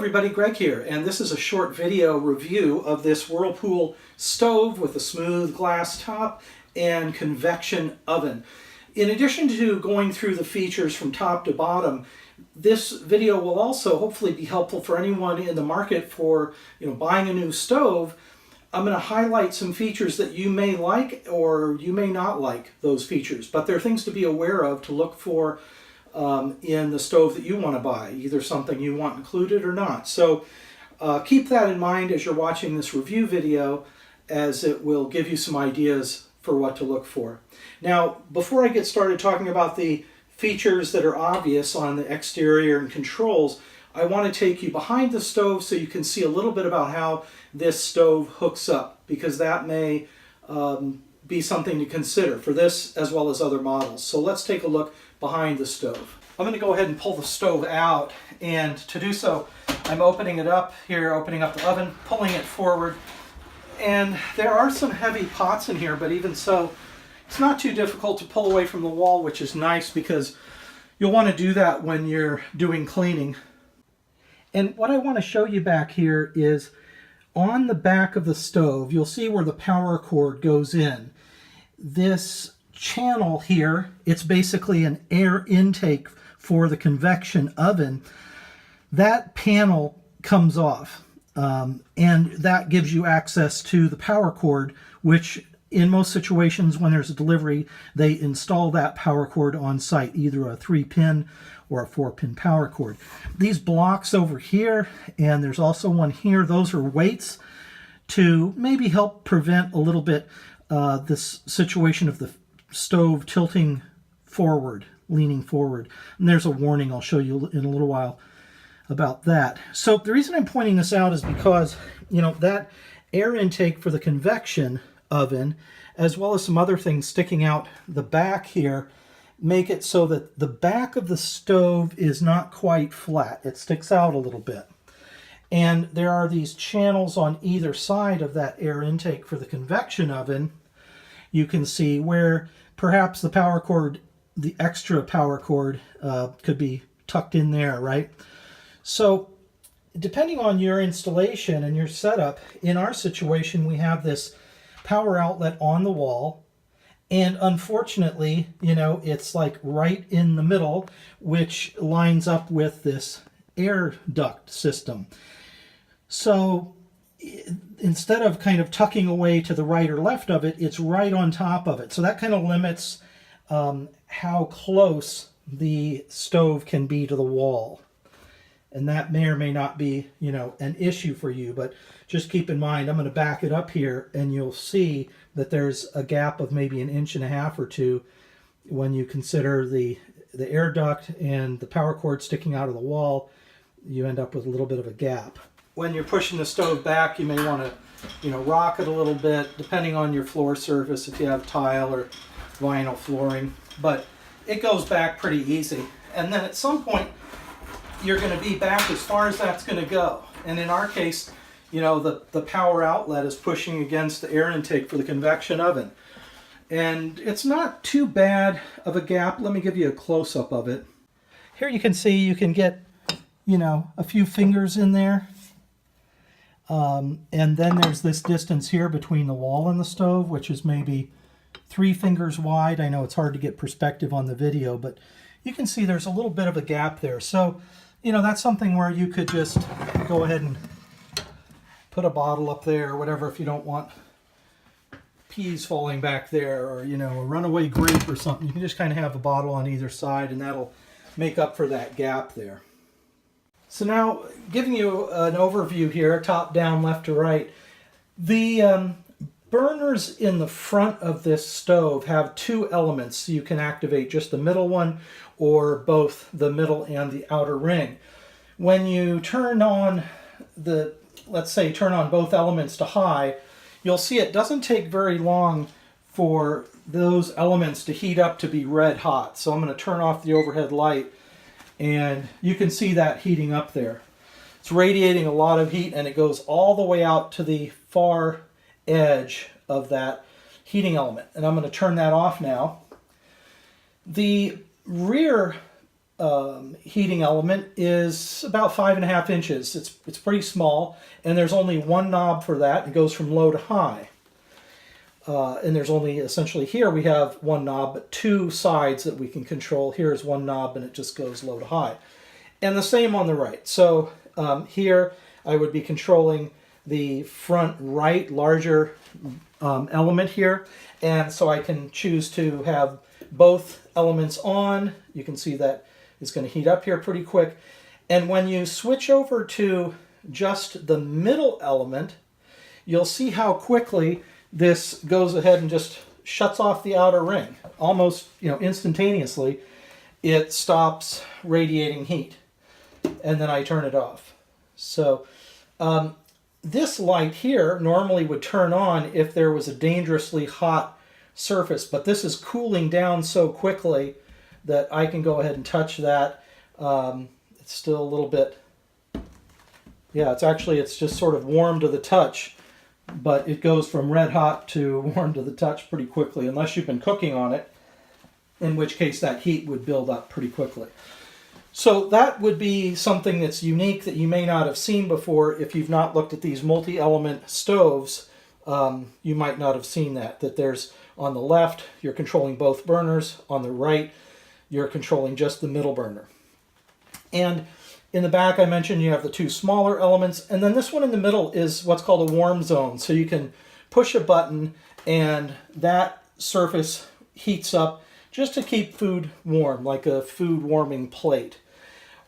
everybody, Greg here, and this is a short video review of this Whirlpool stove with a smooth glass top and convection oven. In addition to going through the features from top to bottom, this video will also hopefully be helpful for anyone in the market for buying a new stove. I'm going to highlight some features that you may like or you may not like those features, but there are things to be aware of, to look for in the stove that you want to buy, either something you want included or not. So keep that in mind as you're watching this review video, as it will give you some ideas for what to look for. Now, before I get started talking about the features that are obvious on the exterior and controls, I want to take you behind the stove so you can see a little bit about how this stove hooks up, because that may be something to consider for this as well as other models. So let's take a look behind the stove. I'm going to go ahead and pull the stove out, and to do so I'm opening it up here, opening up the oven, pulling it forward, and there are some heavy pots in here, but even so it's not too difficult to pull away from the wall, which is nice because you'll want to do that when you're doing cleaning. And what I want to show you back here is on the back of the stove, you'll see where the power cord goes in. This channel here, it's basically an air intake for the convection oven. That panel comes off, and that gives you access to the power cord, which in most situations when there's a delivery, they install that power cord on site, either a 3-pin or a 4-pin power cord. These blocks over here, and there's also one here, those are weights to maybe help prevent a little bit this situation of the stove tilting forward, leaning forward. And there's a warning I'll show you in a little while about that. So the reason I'm pointing this out is because that air intake for the convection oven, as well as some other things sticking out the back here, make it so that the back of the stove is not quite flat. It sticks out a little bit. And there are these channels on either side of that air intake for the convection oven. You can see where perhaps the power cord, the extra power cord, could be tucked in there, right? So depending on your installation and your setup, in our situation we have this power outlet on the wall, and unfortunately, it's like right in the middle, which lines up with this air duct system. So instead of kind of tucking away to the right or left of it, it's right on top of it. So that kind of limits how close the stove can be to the wall. And that may or may not be, an issue for you, but just keep in mind, I'm going to back it up here and you'll see that there's a gap of maybe 1.5 inches or 2 when you consider the air duct and the power cord sticking out of the wall. You end up with a little bit of a gap. When you're pushing the stove back, you may want to, rock it a little bit, depending on your floor surface, if you have tile or vinyl flooring, but it goes back pretty easy. And then at some point, you're going to be back as far as that's going to go. And in our case, the power outlet is pushing against the air intake for the convection oven. And it's not too bad of a gap. Let me give you a close-up of it. Here you can see you can get, a few fingers in there. And then there's this distance here between the wall and the stove, which is maybe 3 fingers wide. I know it's hard to get perspective on the video, but you can see there's a little bit of a gap there. So, that's something where you could just go ahead and put a bottle up there or whatever if you don't want peas falling back there, or, a runaway grape or something. You can just kind of have a bottle on either side, and that'll make up for that gap there. So now, giving you an overview here, top down, left to right, the burners in the front of this stove have 2 elements. You can activate just the middle one or both the middle and the outer ring. When you turn on let's say turn on both elements to high, you'll see it doesn't take very long for those elements to heat up to be red hot. So I'm going to turn off the overhead light, and you can see that heating up there. It's radiating a lot of heat, and it goes all the way out to the far edge of that heating element. And I'm going to turn that off now. The rear heating element is about 5.5 inches. It's pretty small, and there's only one knob for that. It goes from low to high. And there's only, essentially here we have one knob, but two sides that we can control. Here's one knob and it just goes low to high. And the same on the right. So here I would be controlling the front right larger element here. And so I can choose to have both elements on. You can see that it's going to heat up here pretty quick. And when you switch over to just the middle element, you'll see how quickly this goes ahead and just shuts off the outer ring. Almost, instantaneously, it stops radiating heat. And then I turn it off. So this light here normally would turn on if there was a dangerously hot surface, but this is cooling down so quickly that I can go ahead and touch that. It's still a little bit, it's just sort of warm to the touch, but it goes from red hot to warm to the touch pretty quickly, unless you've been cooking on it, in which case that heat would build up pretty quickly. So that would be something that's unique that you may not have seen before. If you've not looked at these multi-element stoves, you might not have seen that there's, on the left, you're controlling both burners. On the right, you're controlling just the middle burner. And in the back, I mentioned you have the two smaller elements, and then this one in the middle is what's called a warm zone. So you can push a button and that surface heats up just to keep food warm, like a food warming plate.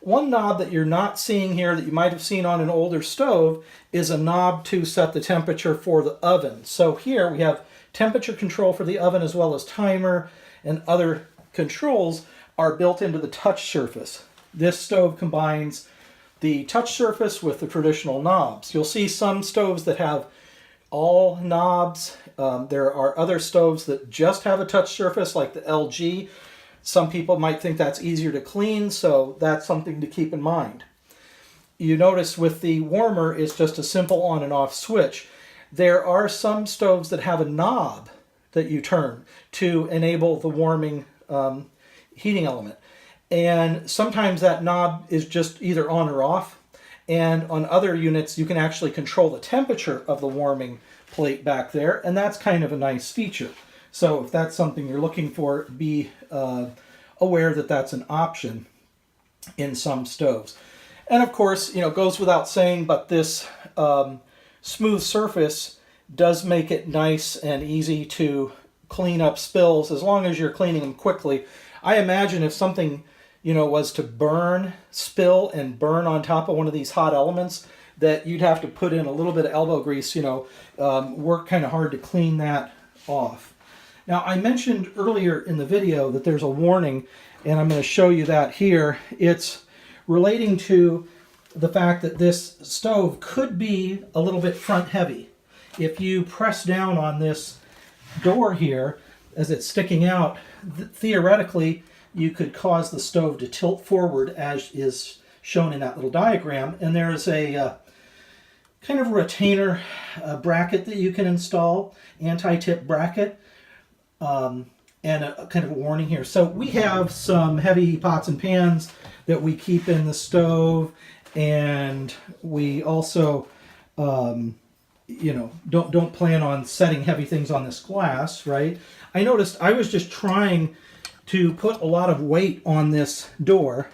One knob that you're not seeing here that you might have seen on an older stove is a knob to set the temperature for the oven. So here we have temperature control for the oven, as well as timer and other controls are built into the touch surface. This stove combines the touch surface with the traditional knobs. You'll see some stoves that have all knobs. There are other stoves that just have a touch surface, like the LG. Some people might think that's easier to clean, so that's something to keep in mind. You notice with the warmer, it's just a simple on and off switch. There are some stoves that have a knob that you turn to enable the warming heating element. And sometimes that knob is just either on or off. And on other units, you can actually control the temperature of the warming plate back there, and that's kind of a nice feature. So if that's something you're looking for, be aware that that's an option in some stoves. And of course, it goes without saying, but this smooth surface does make it nice and easy to clean up spills, as long as you're cleaning them quickly. I imagine if something was to spill and burn on top of one of these hot elements, that you'd have to put in a little bit of elbow grease, work kind of hard to clean that off. Now, I mentioned earlier in the video that there's a warning, and I'm going to show you that here. It's relating to the fact that this stove could be a little bit front heavy. If you press down on this door here, as it's sticking out, theoretically, you could cause the stove to tilt forward, as is shown in that little diagram. And there is a kind of retainer bracket that you can install, anti-tip bracket, and a kind of a warning here. So we have some heavy pots and pans that we keep in the stove, and we also, don't plan on setting heavy things on this glass, right? I noticed I was just trying to put a lot of weight on this door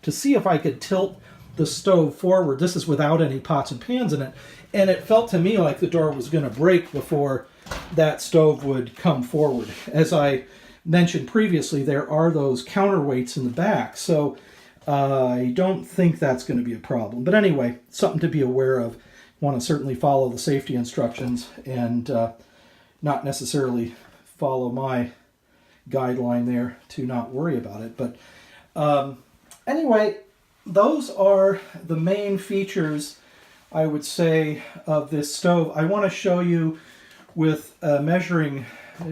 to see if I could tilt the stove forward. This is without any pots and pans in it. And it felt to me like the door was going to break before that stove would come forward. As I mentioned previously, there are those counterweights in the back. So I don't think that's going to be a problem. But anyway, something to be aware of. Want to certainly follow the safety instructions and not necessarily follow my guideline there to not worry about it. But anyway, those are the main features, I would say, of this stove. I want to show you with a measuring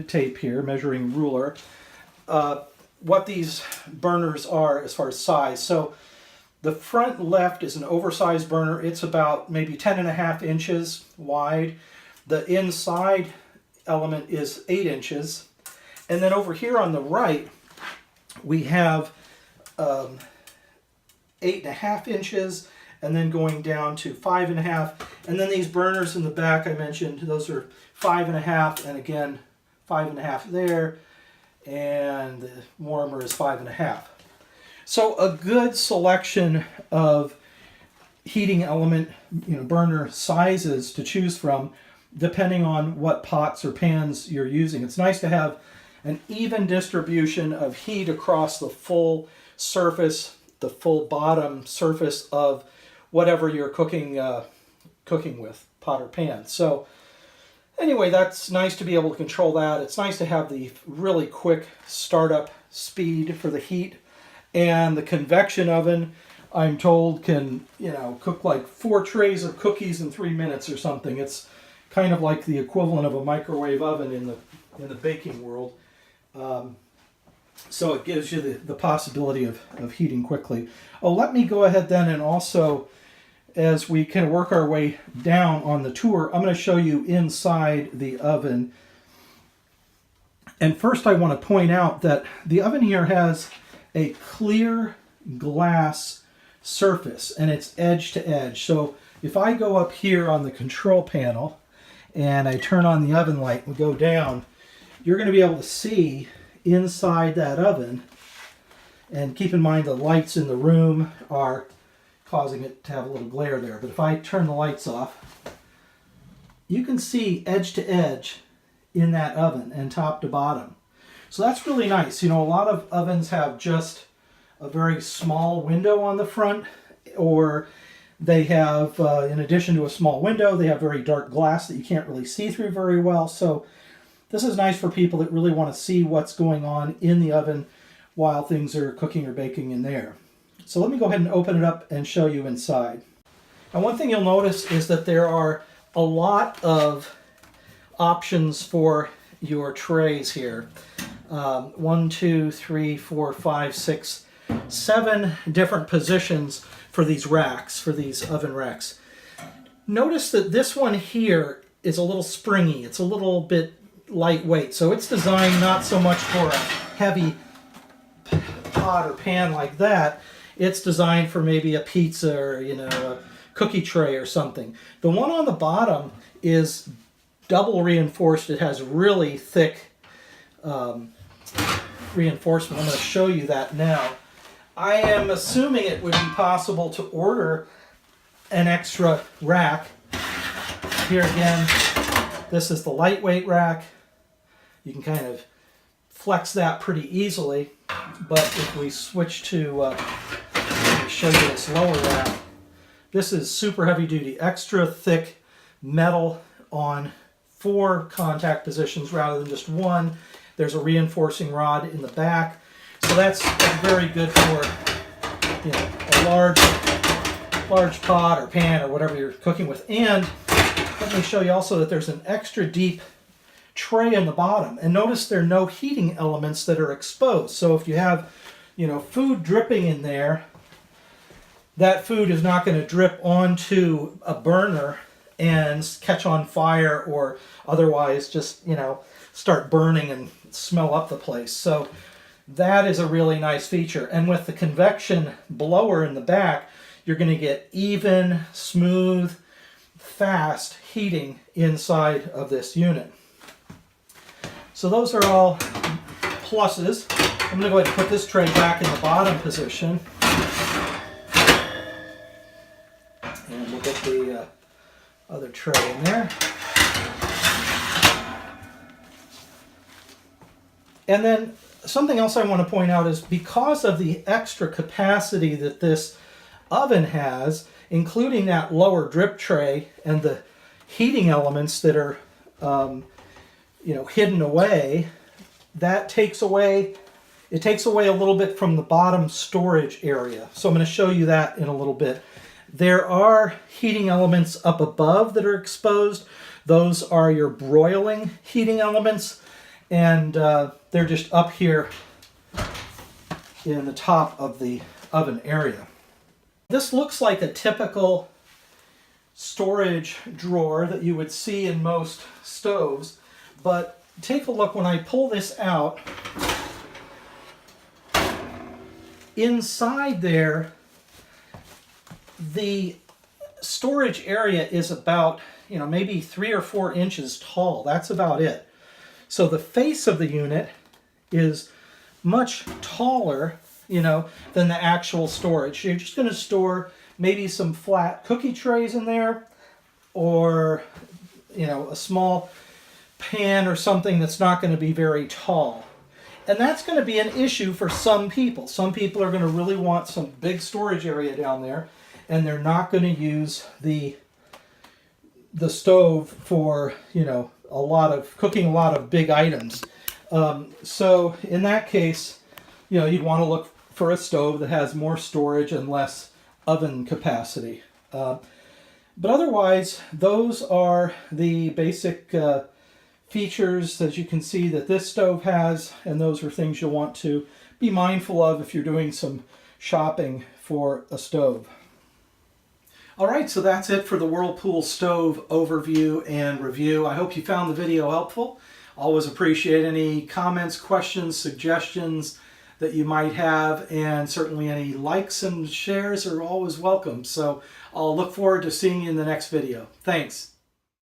tape here, measuring ruler, what these burners are as far as size. So the front left is an oversized burner. It's about maybe 10.5 inches wide. The inside element is 8 inches. And then over here on the right, we have 8.5 inches, and then going down to 5.5. And then these burners in the back I mentioned, those are 5.5, and again 5.5 there, and the warmer is 5.5. So a good selection of heating element, burner sizes to choose from, depending on what pots or pans you're using. It's nice to have an even distribution of heat across the full surface, the full bottom surface of whatever you're cooking with, pot or pan. So anyway, that's nice to be able to control that. It's nice to have the really quick startup speed for the heat. And the convection oven, I'm told, can cook like 4 trays of cookies in 3 minutes or something. It's kind of like the equivalent of a microwave oven in the baking world. So it gives you the possibility of heating quickly. Oh, let me go ahead then, and also, as we kind of work our way down on the tour, I'm going to show you inside the oven. And first I want to point out that the oven here has a clear glass surface, and it's edge to edge. So if I go up here on the control panel and I turn on the oven light and go down, you're going to be able to see inside that oven. And keep in mind the lights in the room are causing it to have a little glare there. But if I turn the lights off, you can see edge to edge in that oven and top to bottom. So that's really nice. A lot of ovens have just a very small window on the front, or they have, in addition to a small window, they have very dark glass that you can't really see through very well. So this is nice for people that really want to see what's going on in the oven while things are cooking or baking in there. So let me go ahead and open it up and show you inside. And one thing you'll notice is that there are a lot of options for your trays here. 1, 2, 3, 4, 5, 6, 7 different positions for these racks, for these oven racks. Notice that this one here is a little springy. It's a little bit lightweight. So it's designed not so much for a heavy pot or pan like that. It's designed for maybe a pizza or a cookie tray or something. The one on the bottom is double reinforced. It has really thick reinforcement. I'm going to show you that now. I am assuming it would be possible to order an extra rack. Here again, this is the lightweight rack. You can kind of flex that pretty easily. But if we switch to, let me show you this lower rack. This is super heavy duty, extra thick metal on 4 contact positions rather than just 1. There's a reinforcing rod in the back. So that's very good for a large pot or pan or whatever you're cooking with. And let me show you also that there's an extra deep tray in the bottom. And notice there are no heating elements that are exposed. So if you have food dripping in there, that food is not going to drip onto a burner and catch on fire or otherwise just start burning and smell up the place. So that is a really nice feature. And with the convection blower in the back, you're going to get even, smooth, fast heating inside of this unit. So those are all pluses. I'm going to go ahead and put this tray back in the bottom position. And we'll get the other tray in there. And then something else I want to point out is because of the extra capacity that this oven has, including that lower drip tray and the heating elements that are hidden away, that takes away a little bit from the bottom storage area. So I'm going to show you that in a little bit. There are heating elements up above that are exposed. Those are your broiling heating elements, and they're just up here in the top of the oven area. This looks like a typical storage drawer that you would see in most stoves, but take a look when I pull this out. inside there, the storage area is about, maybe 3 or 4 inches tall. That's about it. So the face of the unit is much taller, than the actual storage. You're just going to store maybe some flat cookie trays in there, or, a small pan or something that's not going to be very tall. And that's going to be an issue for some people. Some people are going to really want some big storage area down there, and they're not going to use the stove for, cooking a lot of big items. So in that case, you'd want to look for a stove that has more storage and less oven capacity. But otherwise, those are the basic features that you can see that this stove has, and those are things you'll want to be mindful of if you're doing some shopping for a stove. All right, so that's it for the Whirlpool stove overview and review. I hope you found the video helpful. Always appreciate any comments, questions, suggestions that you might have, and certainly any likes and shares are always welcome. So I'll look forward to seeing you in the next video. Thanks.